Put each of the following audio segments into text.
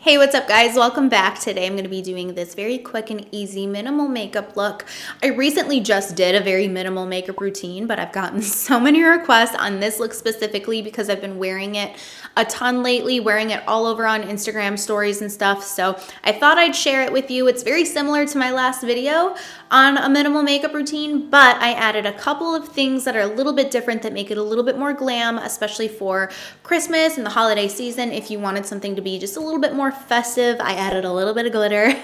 Hey, what's up guys? Welcome back. Today I'm going to be doing this very quick and easy minimal makeup look. I recently just did a very minimal makeup routine, but I've gotten so many requests on this look specifically because I've been wearing it a ton lately, wearing it all over on Instagram stories and stuff. So I thought I'd share it with you. It's very similar to my last video on a minimal makeup routine, but I added a couple of things that are a little bit different that make it a little bit more glam, especially for Christmas and the holiday season. If you wanted something to be just a little bit more festive, I added a little bit of glitter.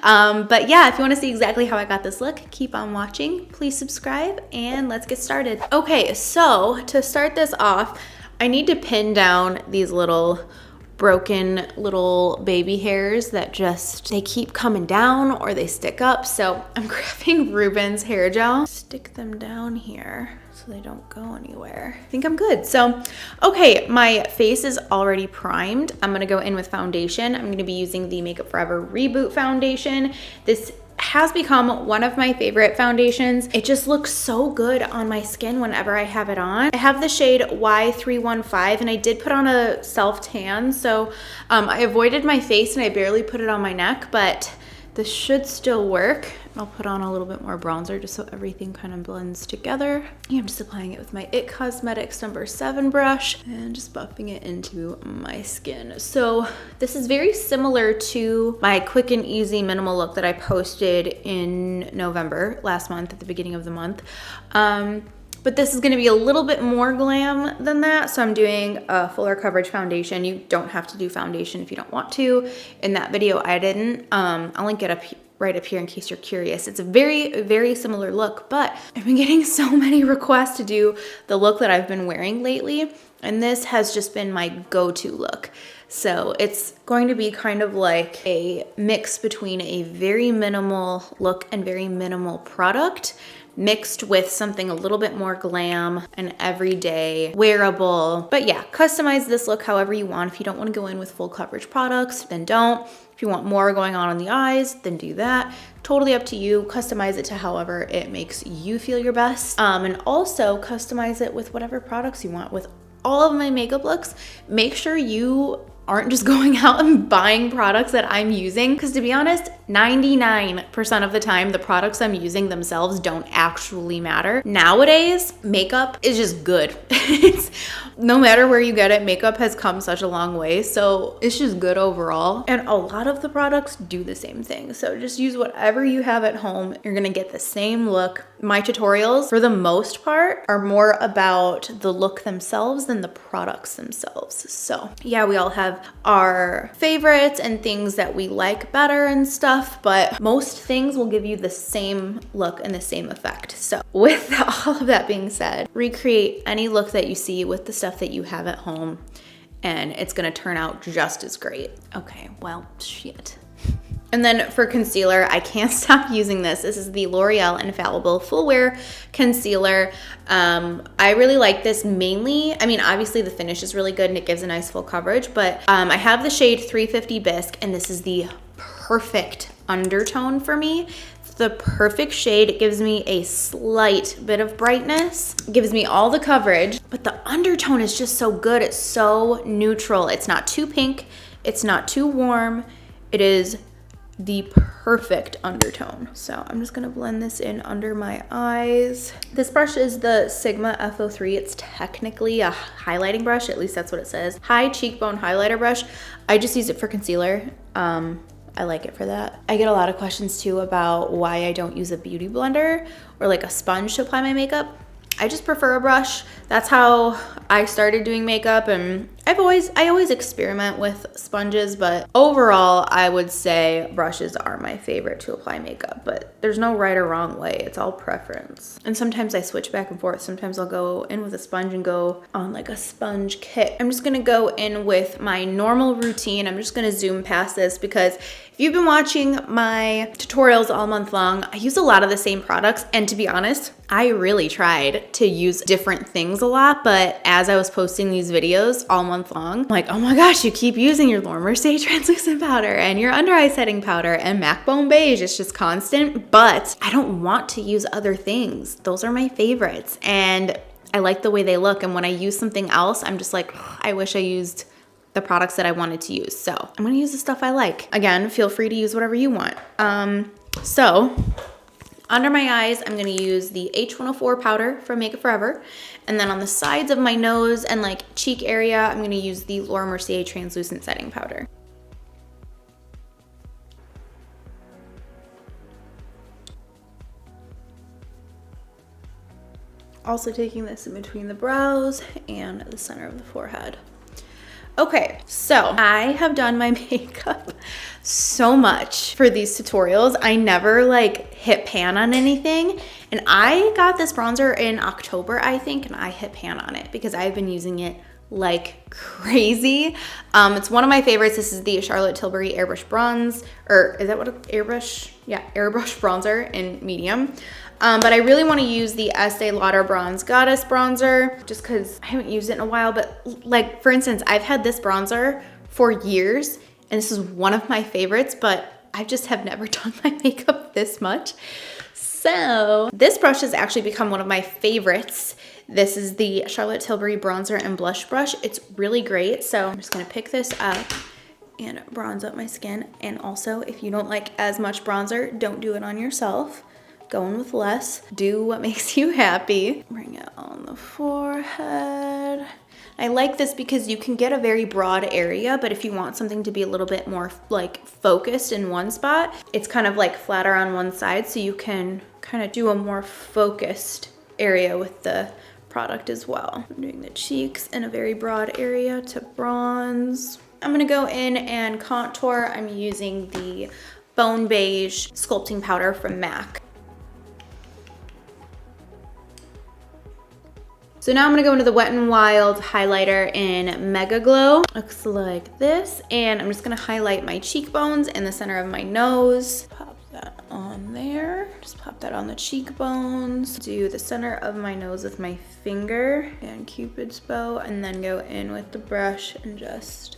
But yeah, if you want to see exactly how I got this look, keep on watching. Please subscribe and let's get started. Okay, so to start this off, I need to pin down these little broken little baby hairs that they keep coming down or they stick up. So I'm grabbing Ruben's hair gel, stick them down here so they don't go anywhere. I think I'm good. So, okay, my face is already primed. I'm gonna go in with foundation. I'm gonna be using the Makeup Forever Reboot foundation. This has become one of my favorite foundations. It just looks so good on my skin whenever I have it on. I have the shade Y315 and I did put on a self tan, so I avoided my face and I barely put it on my neck, but this should still work. I'll put on a little bit more bronzer just so everything kind of blends together. I'm just applying it with my IT Cosmetics number 7 brush and just buffing it into my skin. So this is very similar to my quick and easy minimal look that I posted in November, last month, at the beginning of the month. But this is gonna be a little bit more glam than that. So I'm doing a fuller coverage foundation. You don't have to do foundation if you don't want to. In that video, I didn't. I'll link it up right up here in case you're curious. It's a very, very similar look, but I've been getting so many requests to do the look that I've been wearing lately. And this has just been my go-to look. So it's going to be kind of like a mix between a very minimal look and very minimal product, mixed with something a little bit more glam and everyday wearable. But yeah, customize this look however you want. If you don't want to go in with full coverage products, then don't. If you want more going on the eyes, then do that. Totally up to you. Customize it to however it makes you feel your best. And also customize it with whatever products you want. With all of my makeup looks, make sure you aren't just going out and buying products that I'm using, because to be honest, 99% of the time the products I'm using themselves don't actually matter. Nowadays, makeup is just good. No matter where you get it, makeup has come such a long way, so it's just good overall. And a lot of the products do the same thing, so just use whatever you have at home. You're gonna get the same look. My tutorials, for the most part, are more about the look themselves than the products themselves. So yeah, we all have our favorites and things that we like better and stuff, but most things will give you the same look and the same effect. So with all of that being said, recreate any look that you see with the stuff that you have at home and it's gonna turn out just as great. Okay, well, shit. And then for concealer, I can't stop using this. This is the L'Oreal Infallible Full Wear Concealer. I really like this mainly. I mean, obviously the finish is really good and it gives a nice full coverage, but I have the shade 350 Bisque and this is the perfect undertone for me. It's the perfect shade. It gives me a slight bit of brightness. It gives me all the coverage, but the undertone is just so good. It's so neutral. It's not too pink. It's not too warm. It is the perfect undertone. So I'm just gonna blend this in under my eyes. This brush is the Sigma F03. It's technically a highlighting brush, at least that's what it says. High cheekbone highlighter brush. I just use it for concealer. I like it for that. I get a lot of questions too about why I don't use a beauty blender or like a sponge to apply my makeup. I just prefer a brush. That's how I started doing makeup, and I always experiment with sponges, but overall I would say brushes are my favorite to apply makeup, but there's no right or wrong way. It's all preference. And sometimes I switch back and forth. Sometimes I'll go in with a sponge and go on like a sponge kit. I'm just gonna go in with my normal routine. I'm just gonna zoom past this because if you've been watching my tutorials all month long, I use a lot of the same products, and to be honest, I really tried to use different things a lot, but as I was posting these videos all month long, I'm like, oh my gosh, you keep using your Laura Mercier translucent powder and your under eye setting powder and MAC Bone Beige. It's just constant, but I don't want to use other things. Those are my favorites, and I like the way they look. And when I use something else, I'm just like, I wish I used the products that I wanted to use. So I'm gonna use the stuff I like. Again, feel free to use whatever you want. So under my eyes, I'm gonna use the H104 powder from Makeup Forever. And then on the sides of my nose and like cheek area, I'm gonna use the Laura Mercier translucent setting powder. Also taking this in between the brows and the center of the forehead. Okay, so I have done my makeup so much for these tutorials. I never like hit pan on anything. And I got this bronzer in October, I think, and I hit pan on it because I've been using it like crazy. It's one of my favorites. This is the Charlotte Tilbury Airbrush Bronze, or is that what airbrush? Yeah, Airbrush Bronzer in medium. But I really want to use the Estee Lauder Bronze Goddess bronzer just because I haven't used it in a while. But like, for instance, I've had this bronzer for years and this is one of my favorites, but I just have never done my makeup this much. So this brush has actually become one of my favorites. This is the Charlotte Tilbury Bronzer and Blush Brush. It's really great. So I'm just gonna pick this up and bronze up my skin. And also, if you don't like as much bronzer, don't do it on yourself. Go in with less. Do what makes you happy. Bring it on the forehead. I like this because you can get a very broad area, but if you want something to be a little bit more like focused in one spot, it's kind of like flatter on one side, so you can kind of do a more focused area with the product as well. I'm doing the cheeks in a very broad area to bronze. I'm gonna go in and contour. I'm using the Bone Beige sculpting powder from MAC. So now I'm gonna go into the Wet n Wild highlighter in Mega Glow. Looks like this. And I'm just gonna highlight my cheekbones in the center of my nose. Pop that on there. Just pop that on the cheekbones. Do the center of my nose with my finger and Cupid's bow, and then go in with the brush and just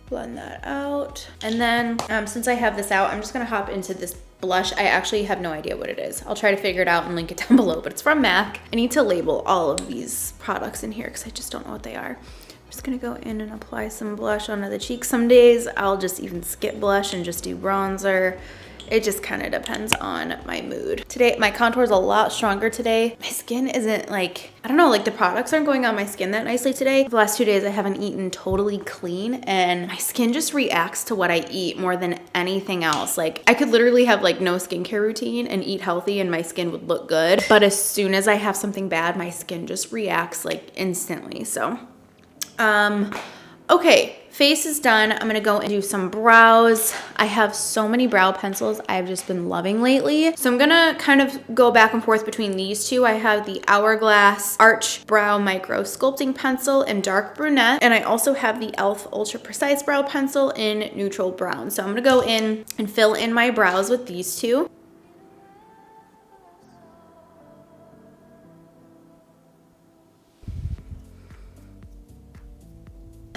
blend that out. And then since I have this out, I'm just gonna hop into this blush. I actually have no idea what it is. I'll try to figure it out and link it down below, but it's from MAC. I need to label all of these products in here because I just don't know what they are. I'm just gonna go in and apply some blush onto the cheek. Some days I'll just even skip blush and just do bronzer. It just kind of depends on my mood. Today, my contour is a lot stronger today. My skin isn't like, I don't know, like the products aren't going on my skin that nicely today. The last 2 days I haven't eaten totally clean and my skin just reacts to what I eat more than anything else. Like I could literally have like no skincare routine and eat healthy and my skin would look good. But as soon as I have something bad, my skin just reacts like instantly. So, okay. Face is done. I'm gonna go and do some brows. I have so many brow pencils I've just been loving lately. So I'm gonna kind of go back and forth between these two. I have the Hourglass Arch Brow Micro Sculpting Pencil in dark brunette. And I also have the e.l.f. Ultra Precise Brow Pencil in neutral brown. So I'm gonna go in and fill in my brows with these two.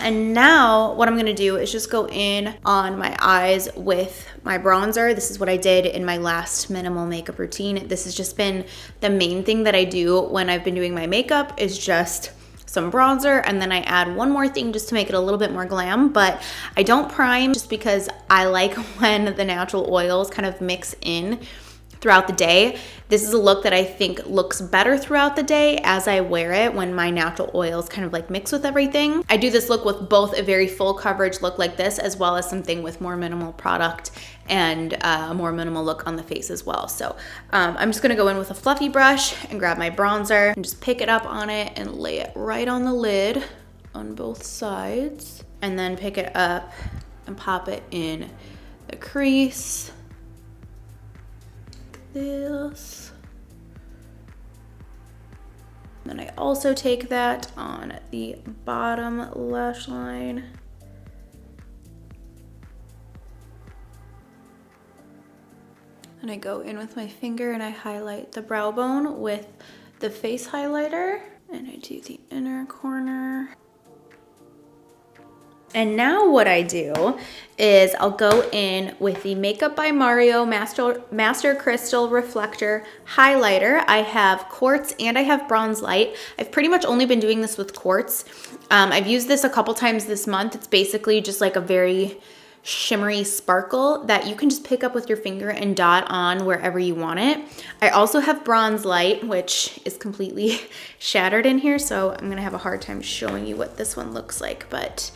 And now what I'm gonna do is just go in on my eyes with my bronzer. This is what I did in my last minimal makeup routine. This has just been the main thing that I do when I've been doing my makeup, is just some bronzer, and then I add one more thing just to make it a little bit more glam, but I don't prime just because I like when the natural oils kind of mix in throughout the day. This is a look that I think looks better throughout the day as I wear it, when my natural oils kind of like mix with everything. I do this look with both a very full coverage look like this, as well as something with more minimal product and a more minimal look on the face as well. So I'm just gonna go in with a fluffy brush and grab my bronzer and just pick it up on it and lay it right on the lid on both sides. And then pick it up and pop it in the crease. This. Then I also take that on the bottom lash line. And I go in with my finger and I highlight the brow bone with the face highlighter. And I do the inner corner. And now what I do is I'll go in with the Makeup by Mario Master Crystal Reflector Highlighter. I have quartz and I have bronze light. I've pretty much only been doing this with quartz. I've used this a couple times this month. It's basically just like a very shimmery sparkle that you can just pick up with your finger and dot on wherever you want it. I also have Bronze Light, which is completely shattered in here, so I'm gonna have a hard time showing you what this one looks like, but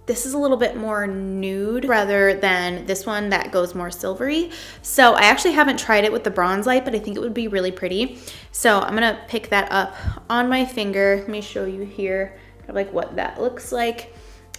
this is a little bit more nude rather than this one that goes more silvery. So I actually haven't tried it with the Bronze Light, but I think it would be really pretty. So I'm gonna pick that up on my finger. Let me show you here like what that looks like.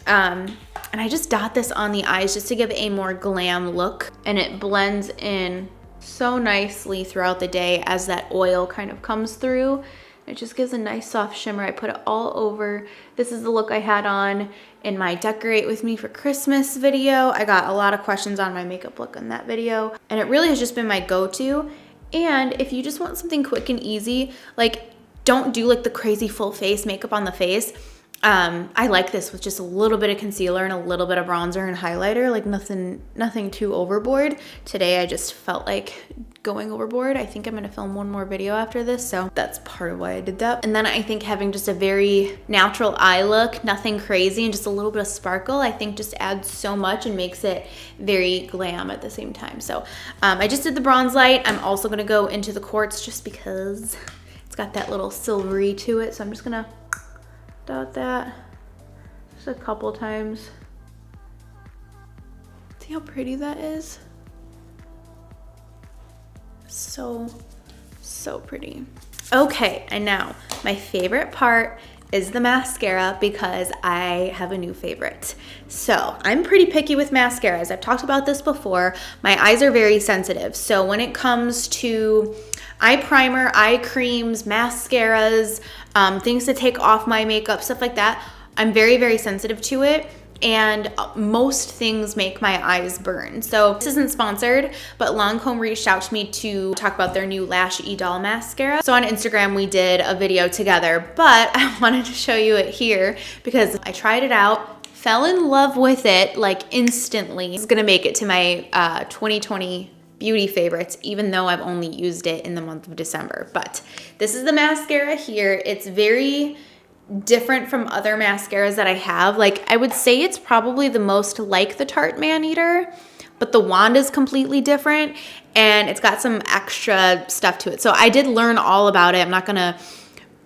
And I just dot this on the eyes just to give a more glam look, and it blends in so nicely throughout the day as that oil kind of comes through. It just gives a nice soft shimmer. I put it all over. This is the look I had on in my Decorate With Me for Christmas video. I got a lot of questions on my makeup look in that video, and it really has just been my go-to. And if you just want something quick and easy, like don't do like the crazy full face makeup on the face. I like this with just a little bit of concealer and a little bit of bronzer and highlighter, like nothing too overboard. Today I just felt like going overboard. I think I'm gonna film one more video after this, so that's part of why I did that. And then I think having just a very natural eye look, nothing crazy, and just a little bit of sparkle, I think just adds so much and makes it very glam at the same time. So I just did the Bronze Light. I'm also gonna go into the Quartz just because it's got that little silvery to it, so I'm just gonna dot that just a couple times. See how pretty that is? So pretty. Okay, and now my favorite part is the mascara, because I have a new favorite. So I'm pretty picky with mascaras. I've talked about this before. My eyes are very sensitive. So when it comes to eye primer, eye creams, mascaras, things to take off my makeup, stuff like that, I'm very, very sensitive to it. And most things make my eyes burn. So this isn't sponsored, but Lancome reached out to me to talk about their new Lash Idol mascara. So on Instagram, we did a video together, but I wanted to show you it here because I tried it out, fell in love with it like instantly. It's gonna make it to my 2020 beauty favorites, even though I've only used it in the month of December. But this is the mascara here. It's very different from other mascaras that I have. Like, I would say it's probably the most like the Tarte Maneater, but the wand is completely different and it's got some extra stuff to it. So I did learn all about it. I'm not gonna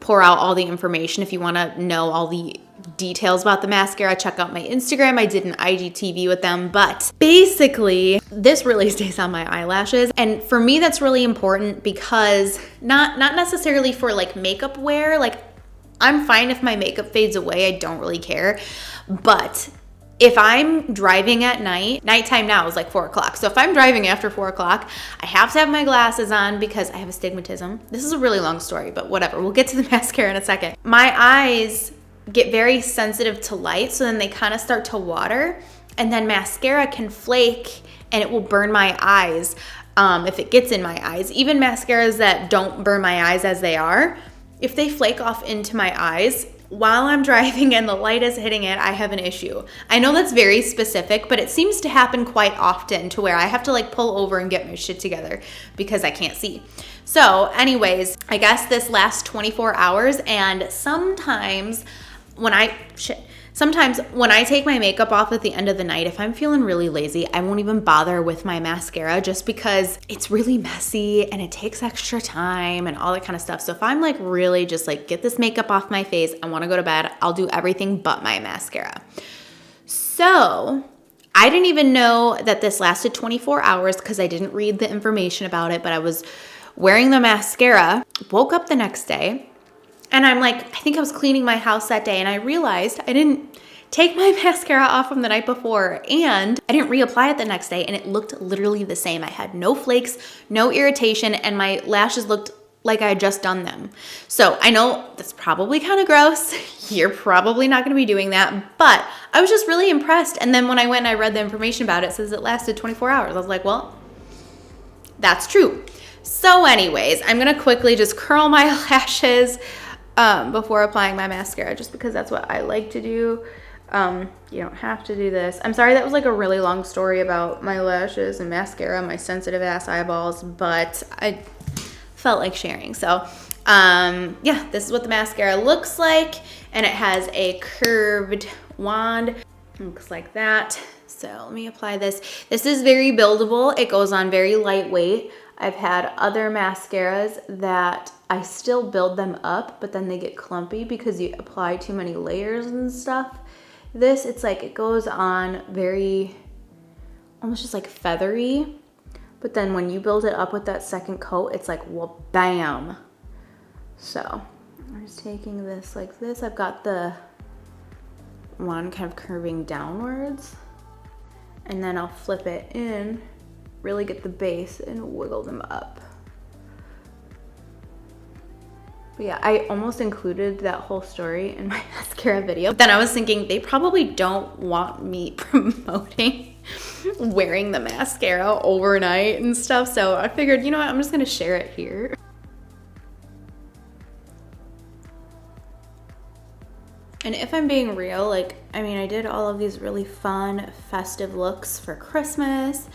pour out all the information. If you wanna know all the details about the mascara, check out my Instagram. I did an IGTV with them, but basically this really stays on my eyelashes. And for me, that's really important because not necessarily for like makeup wear. Like, I'm fine if my makeup fades away, I don't really care. But if I'm driving at night, nighttime now is like 4 o'clock. So if I'm driving after 4 o'clock, I have to have my glasses on because I have astigmatism. This is a really long story, but whatever. We'll get to the mascara in a second. My eyes get very sensitive to light, so then they kind of start to water, and then mascara can flake and it will burn my eyes if it gets in my eyes. Even mascaras that don't burn my eyes as they are, if they flake off into my eyes while I'm driving and the light is hitting it, I have an issue. I know that's very specific, but it seems to happen quite often to where I have to like pull over and get my shit together because I can't see. So anyways, I guess this lasts 24 hours, and sometimes when I take my makeup off at the end of the night, if I'm feeling really lazy, I won't even bother with my mascara just because it's really messy and it takes extra time and all that kind of stuff. So if I'm like really just like get this makeup off my face, I want to go to bed, I'll do everything but my mascara. So I didn't even know that this lasted 24 hours because I didn't read the information about it, but I was wearing the mascara, woke up the next day, and I'm like, I think I was cleaning my house that day, and I realized I didn't take my mascara off from the night before, and I didn't reapply it the next day, and it looked literally the same. I had no flakes, no irritation, and my lashes looked like I had just done them. So I know that's probably kind of gross. You're probably not gonna be doing that, but I was just really impressed. And then when I went and I read the information about it, it says it lasted 24 hours. I was like, well, that's true. So anyways, I'm gonna quickly just curl my lashes before applying my mascara, just because that's what I like to do. You don't have to do this. I'm sorry that was like a really long story about my lashes and mascara, my sensitive ass eyeballs, but I felt like sharing. So Yeah, this is what the mascara looks like, and it has a curved wand. Looks like that. So let me apply this. This is very buildable. It goes on very lightweight. I've had other mascaras that I still build them up, but then they get clumpy because you apply too many layers and stuff. This, it's like it goes on very, almost just like feathery. But then when you build it up with that second coat, it's like, well, bam. So I'm just taking this like this. I've got the one kind of curving downwards, and then I'll flip it in, really get the base and wiggle them up. But yeah, I almost included that whole story in my mascara video. But then I was thinking they probably don't want me promoting wearing the mascara overnight and stuff. So I figured, you know what, I'm just gonna share it here. And if I'm being real, like, I mean, I did all of these really fun, festive looks for Christmas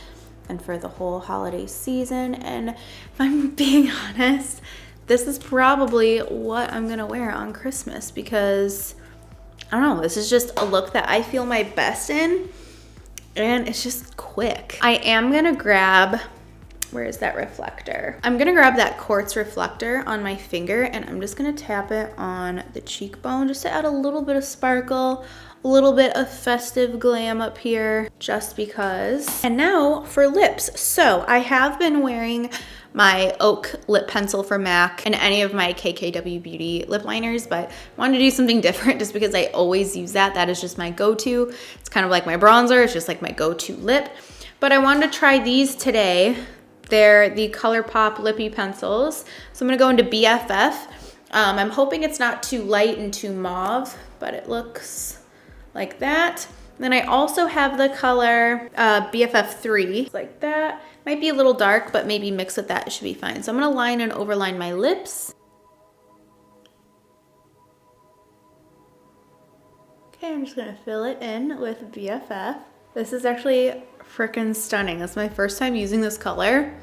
and for the whole holiday season. And if I'm being honest, this is probably what I'm gonna wear on Christmas because, I don't know, this is just a look that I feel my best in, and it's just quick. I am gonna grab, where is that reflector? I'm gonna grab that quartz reflector on my finger, and I'm just gonna tap it on the cheekbone just to add a little bit of sparkle, a little bit of festive glam up here, just because. And now for lips. So I have been wearing my Oak lip pencil from MAC and any of my KKW Beauty lip liners, but I wanted to do something different just because I always use that. That is just my go-to. It's kind of like my bronzer. It's just like my go-to lip. But I wanted to try these today. They're the ColourPop Lippy Pencils. So I'm gonna go into BFF. I'm hoping it's not too light and too mauve, but it looks like that. Then I also have the color BFF 3, like that. Might be a little dark, but maybe mix with that, it should be fine. So I'm gonna line and overline my lips. Okay, I'm just gonna fill it in with BFF. This is actually freaking stunning. That's my first time using this color.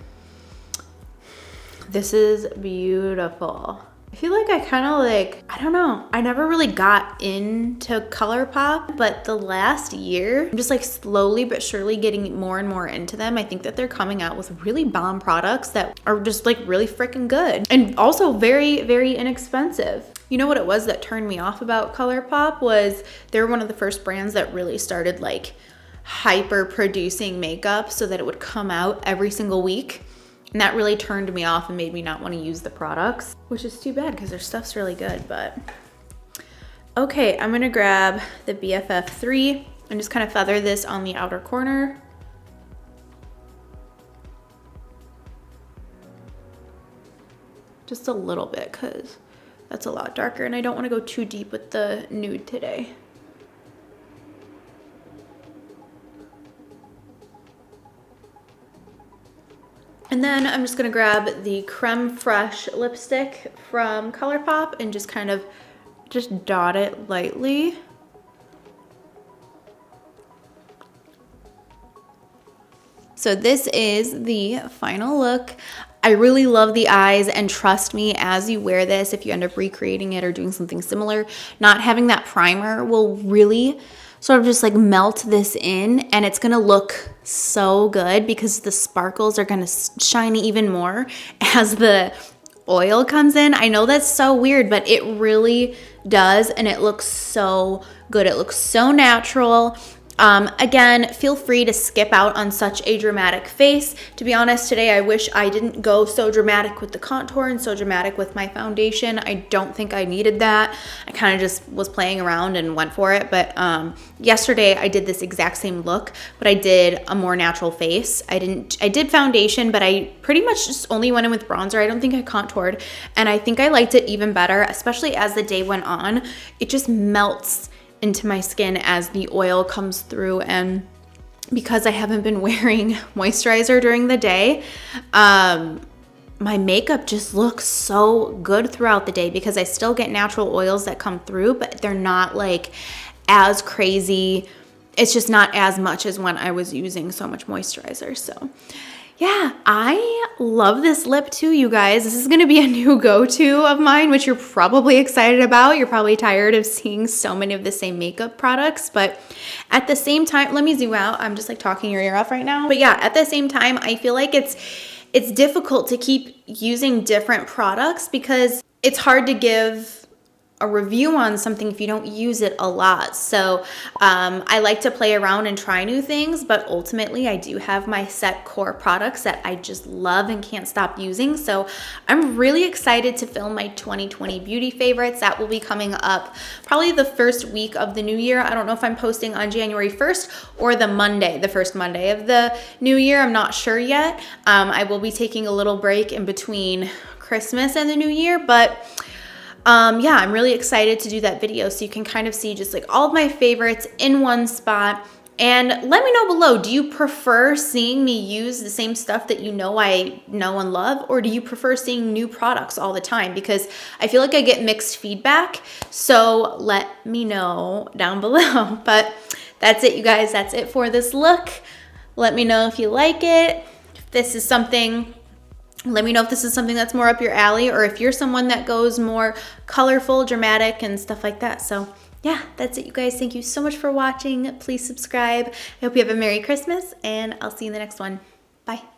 This is beautiful. I feel like I kind of like, I don't know, I never really got into ColourPop, but the last year, I'm just like slowly but surely getting more and more into them. I think that they're coming out with really bomb products that are just like really freaking good and also very, very inexpensive. You know what it was that turned me off about ColourPop was they were one of the first brands that really started like hyper producing makeup so that it would come out every single week. And that really turned me off and made me not want to use the products, which is too bad because their stuff's really good, but. Okay, I'm gonna grab the BFF 3 and just kind of feather this on the outer corner. Just a little bit because that's a lot darker and I don't want to go too deep with the nude today. And then I'm just gonna grab the Creme Fraiche lipstick from ColourPop and just kind of just dot it lightly. So this is the final look. I really love the eyes, and trust me, as you wear this, if you end up recreating it or doing something similar, not having that primer will really sort of just like melt this in, and it's gonna look so good because the sparkles are gonna shine even more as the oil comes in. I know that's so weird, but it really does, and it looks so good. It looks so natural. Again, feel free to skip out on such a dramatic face. To be honest, today I wish I didn't go so dramatic with the contour and so dramatic with my foundation. I don't think I needed that. I kind of just was playing around and went for it. But yesterday I did this exact same look, but I did a more natural face. I did foundation, but I pretty much just only went in with bronzer. I don't think I contoured, and I think I liked it even better, especially as the day went on. It just melts into my skin as the oil comes through, and because I haven't been wearing moisturizer during the day, my makeup just looks so good throughout the day because I still get natural oils that come through, but they're not like as crazy it's just not as much as when I was using so much moisturizer. So yeah, I love this lip too, you guys. This is gonna be a new go-to of mine, which you're probably excited about. You're probably tired of seeing so many of the same makeup products, but at the same time, let me zoom out. I'm just like talking your ear off right now. But yeah, at the same time, I feel like it's difficult to keep using different products because it's hard to give a review on something if you don't use it a lot. So I like to play around and try new things, but ultimately I do have my set core products that I just love and can't stop using. So I'm really excited to film my 2020 beauty favorites. That will be coming up probably the first week of the new year. I don't know if I'm posting on January 1st or the first Monday of the new year. I'm not sure yet. I will be taking a little break in between Christmas and the new year, but yeah, I'm really excited to do that video so you can kind of see just like all of my favorites in one spot. And let me know below, do you prefer seeing me use the same stuff that you know I know and love, or do you prefer seeing new products all the time? Because I feel like I get mixed feedback, so let me know down below. But that's it, you guys. That's it for this look. Let me know if you like it. If this is something... Let me know if this is something that's more up your alley, or if you're someone that goes more colorful, dramatic, and stuff like that. So yeah, that's it, you guys. Thank you so much for watching. Please subscribe. I hope you have a Merry Christmas, and I'll see you in the next one. Bye.